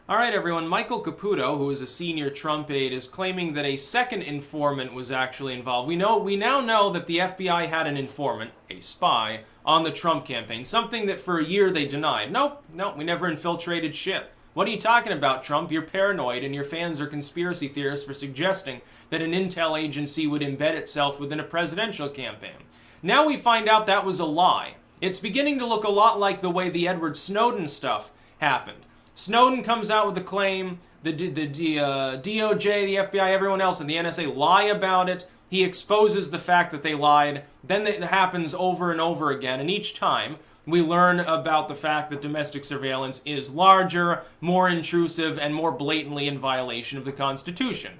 All right, everyone. Michael Caputo, who is a senior Trump aide, is claiming that a second informant was actually involved. We now know that the FBI had an informant, a spy, on the Trump campaign, something that for a year they denied. Nope, we never infiltrated shit. What are you talking about, Trump? You're paranoid, and your fans are conspiracy theorists for suggesting that an intel agency would embed itself within a presidential campaign. Now we find out that was a lie. It's beginning to look a lot like the way the Edward Snowden stuff happened. Snowden comes out with a claim, the DOJ, the FBI, everyone else, and the NSA lie about it. He exposes the fact that they lied. Then it happens over and over again, and each time we learn about the fact that domestic surveillance is larger, more intrusive, and more blatantly in violation of the Constitution.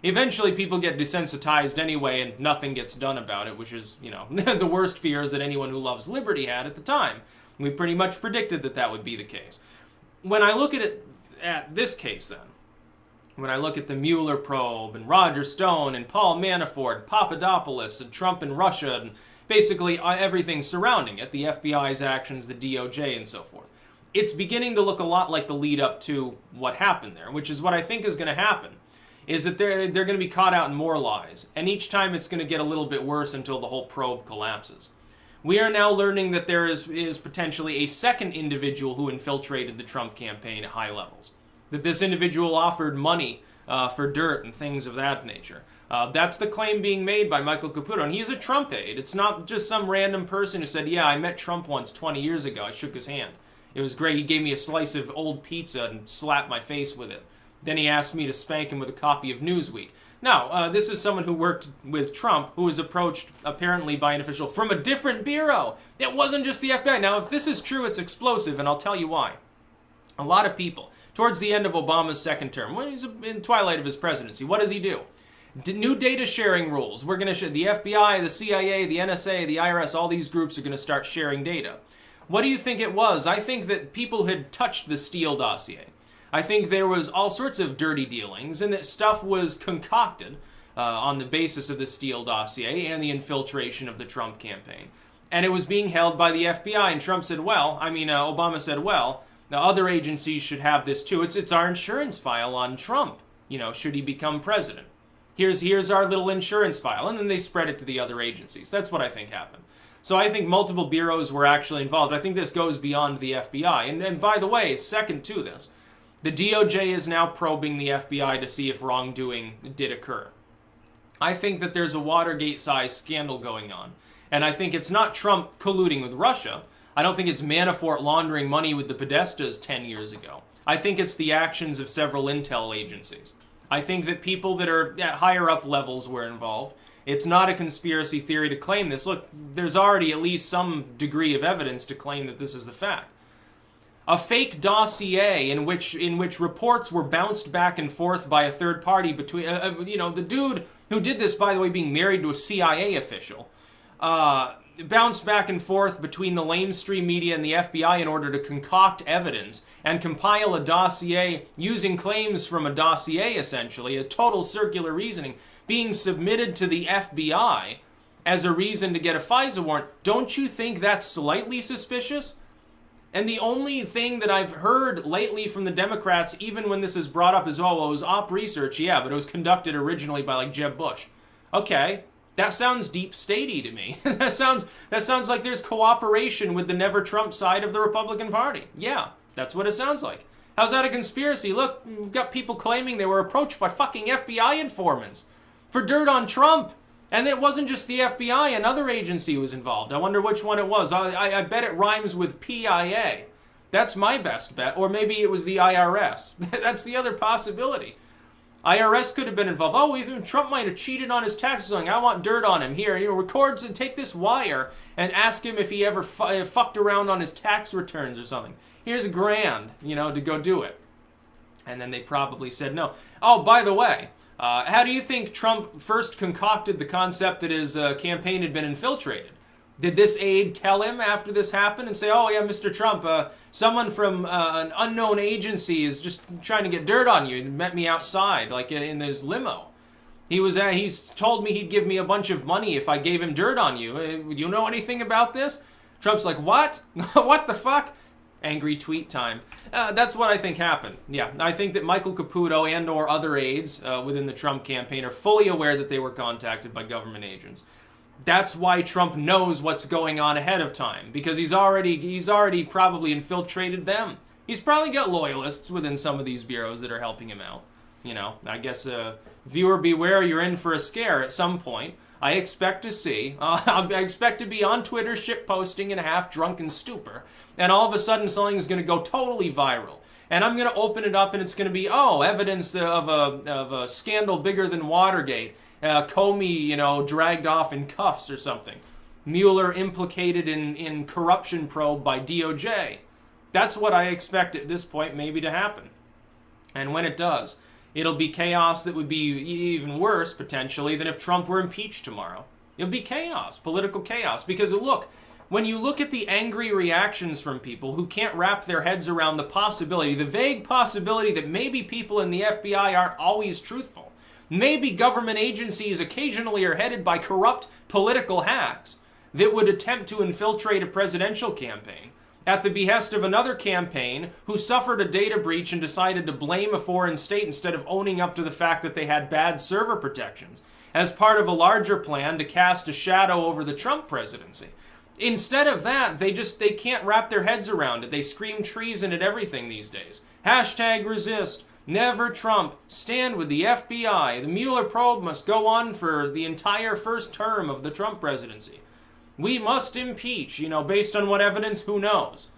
Eventually, people get desensitized anyway, and nothing gets done about it, which is, the worst fears that anyone who loves liberty had at the time. We pretty much predicted that that would be the case. When I look at this case, then, when I look at the Mueller probe and Roger Stone and Paul Manafort, Papadopoulos and Trump and Russia and basically everything surrounding it, the FBI's actions, the DOJ and so forth, it's beginning to look a lot like the lead up to what happened there, which is what I think is going to happen, is that they're going to be caught out in more lies, and each time it's going to get a little bit worse until the whole probe collapses. We are now learning that there is potentially a second individual who infiltrated the Trump campaign at high levels. That this individual offered money for dirt and things of that nature. That's the claim being made by Michael Caputo, and he's a Trump aide. It's not just some random person who said, yeah, I met Trump once 20 years ago. I shook his hand. It was great. He gave me a slice of old pizza and slapped my face with it. Then he asked me to spank him with a copy of Newsweek. Now, this is someone who worked with Trump, who was approached apparently by an official from a different bureau. It wasn't just the FBI. Now, if this is true, it's explosive, and I'll tell you why. A lot of people, towards the end of Obama's second term, when he's in the twilight of his presidency, what does he do? New data sharing rules. We're going to the FBI, the CIA, the NSA, the IRS, all these groups are going to start sharing data. What do you think it was? I think that people had touched the Steele dossier. I think there was all sorts of dirty dealings, and that stuff was concocted on the basis of the Steele dossier and the infiltration of the Trump campaign. And it was being held by the FBI, and Trump said, Obama said, the other agencies should have this too. It's our insurance file on Trump, should he become president. Here's our little insurance file, and then they spread it to the other agencies. That's what I think happened. So I think multiple bureaus were actually involved. I think this goes beyond the FBI. And by the way, second to this, the DOJ is now probing the FBI to see if wrongdoing did occur. I think that there's a Watergate-sized scandal going on. And I think it's not Trump colluding with Russia. I don't think it's Manafort laundering money with the Podestas 10 years ago. I think it's the actions of several intel agencies. I think that people that are at higher up levels were involved. It's not a conspiracy theory to claim this. Look, there's already at least some degree of evidence to claim that this is the fact. A fake dossier in which reports were bounced back and forth by a third party between, the dude who did this, by the way, being married to a CIA official, bounced back and forth between the lamestream media and the FBI in order to concoct evidence and compile a dossier using claims from a dossier, essentially, a total circular reasoning, being submitted to the FBI as a reason to get a FISA warrant. Don't you think that's slightly suspicious? And the only thing that I've heard lately from the Democrats, even when this is brought up, is, it was op research, yeah, but it was conducted originally by, Jeb Bush. Okay, that sounds deep statey to me. that sounds like there's cooperation with the Never Trump side of the Republican Party. Yeah, that's what it sounds like. How's that a conspiracy? Look, we've got people claiming they were approached by fucking FBI informants for dirt on Trump. And it wasn't just the FBI, another agency was involved. I wonder which one it was. I bet it rhymes with PIA. That's my best bet. Or maybe it was the IRS. That's the other possibility. IRS could have been involved. Trump might have cheated on his taxes. I want dirt on him. Here, records and take this wire and ask him if he ever fucked around on his tax returns or something. Here's $1,000, to go do it. And then they probably said no. Oh, by the way, how do you think Trump first concocted the concept that his campaign had been infiltrated? Did this aide tell him after this happened and say, oh yeah, Mr. Trump, someone from an unknown agency is just trying to get dirt on you and met me outside, in his limo. He's told me he'd give me a bunch of money if I gave him dirt on you. Do you know anything about this? Trump's like, what? What the fuck? Angry tweet time. That's what I think happened. Yeah, I think that Michael Caputo and or other aides within the Trump campaign are fully aware that they were contacted by government agents. That's why Trump knows what's going on ahead of time, because he's already probably infiltrated them. He's probably got loyalists within some of these bureaus that are helping him out. You know, I guess viewer beware, you're in for a scare at some point. I expect to see, I expect to be on Twitter shitposting in a half-drunken stupor, and all of a sudden something's going to go totally viral. And I'm going to open it up and it's going to be, oh, evidence of a scandal bigger than Watergate. Comey, you know, dragged off in cuffs or something. Mueller implicated in corruption probe by DOJ. That's what I expect at this point maybe to happen. And when it does, it'll be chaos that would be even worse, potentially, than if Trump were impeached tomorrow. It'll be chaos, political chaos. Because look, when you look at the angry reactions from people who can't wrap their heads around the possibility, the vague possibility that maybe people in the FBI aren't always truthful. Maybe government agencies occasionally are headed by corrupt political hacks that would attempt to infiltrate a presidential campaign at the behest of another campaign who suffered a data breach and decided to blame a foreign state instead of owning up to the fact that they had bad server protections as part of a larger plan to cast a shadow over the Trump presidency. Instead of that, they can't wrap their heads around it. They scream treason at everything these days. Hashtag resist. Never Trump. Stand with the FBI. The Mueller probe must go on for the entire first term of the Trump presidency. We must impeach, you know, based on what evidence, who knows?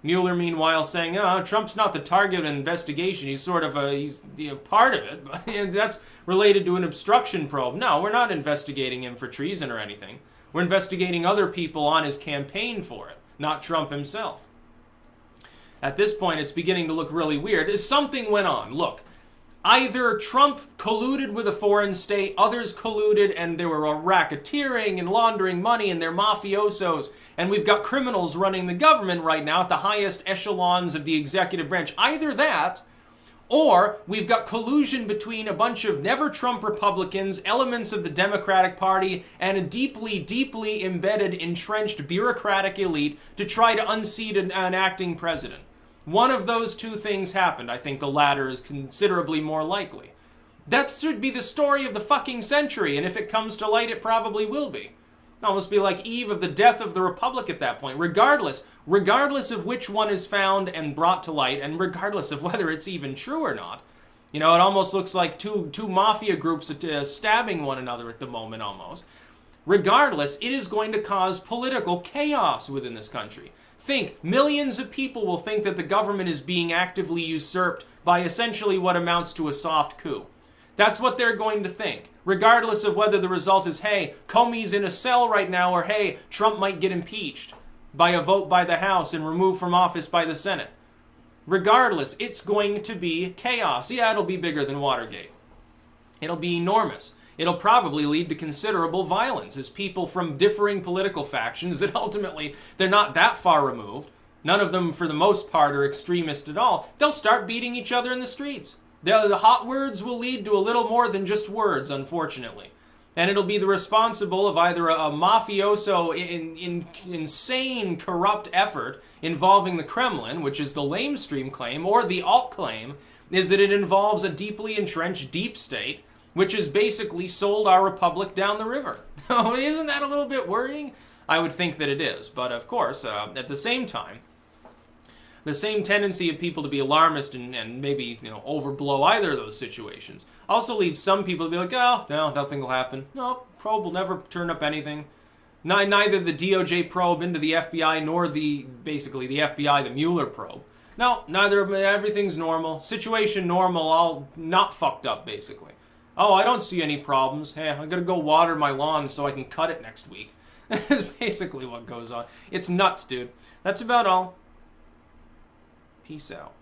Mueller, meanwhile, saying, Trump's not the target of an investigation. He's sort of he's part of it. But that's related to an obstruction probe. No, we're not investigating him for treason or anything. We're investigating other people on his campaign for it, not Trump himself. At this point, it's beginning to look really weird. Something went on. Look, either Trump colluded with a foreign state, others colluded, and there were racketeering and laundering money, and they're mafiosos, and we've got criminals running the government right now at the highest echelons of the executive branch. Either that, or we've got collusion between a bunch of never-Trump Republicans, elements of the Democratic Party, and a deeply, deeply embedded, entrenched bureaucratic elite to try to unseat an acting president. One of those two things happened. I think the latter is considerably more likely. That should be the story of the fucking century, and if it comes to light, it probably will be. It'll almost be like eve of the death of the Republic at that point, regardless of which one is found and brought to light, and regardless of whether it's even true or not. You know, it almost looks like two mafia groups stabbing one another at the moment, almost. Regardless, it is going to cause political chaos within this country. Think, millions of people will think that the government is being actively usurped by essentially what amounts to a soft coup. That's what they're going to think, regardless of whether the result is, hey, Comey's in a cell right now, or hey, Trump might get impeached by a vote by the House and removed from office by the Senate. Regardless, it's going to be chaos. Yeah, it'll be bigger than Watergate. It'll be enormous. It'll probably lead to considerable violence as people from differing political factions that ultimately they're not that far removed, none of them for the most part are extremist at all, they'll start beating each other in the streets. The hot words will lead to a little more than just words, unfortunately. And it'll be the responsible of either a mafioso, insane, corrupt effort involving the Kremlin, which is the lamestream claim, or the alt claim is that it involves a deeply entrenched deep state which has basically sold our republic down the river. Isn't that a little bit worrying? I would think that it is. But of course, at the same time, the same tendency of people to be alarmist and maybe, overblow either of those situations also leads some people to be like, oh, no, nothing will happen. No, probe will never turn up anything. Neither the DOJ probe into the FBI nor the FBI, the Mueller probe. No, everything's normal. Situation normal, all not fucked up, basically. Oh, I don't see any problems. Hey, I'm going to go water my lawn so I can cut it next week. That's basically what goes on. It's nuts, dude. That's about all. Peace out.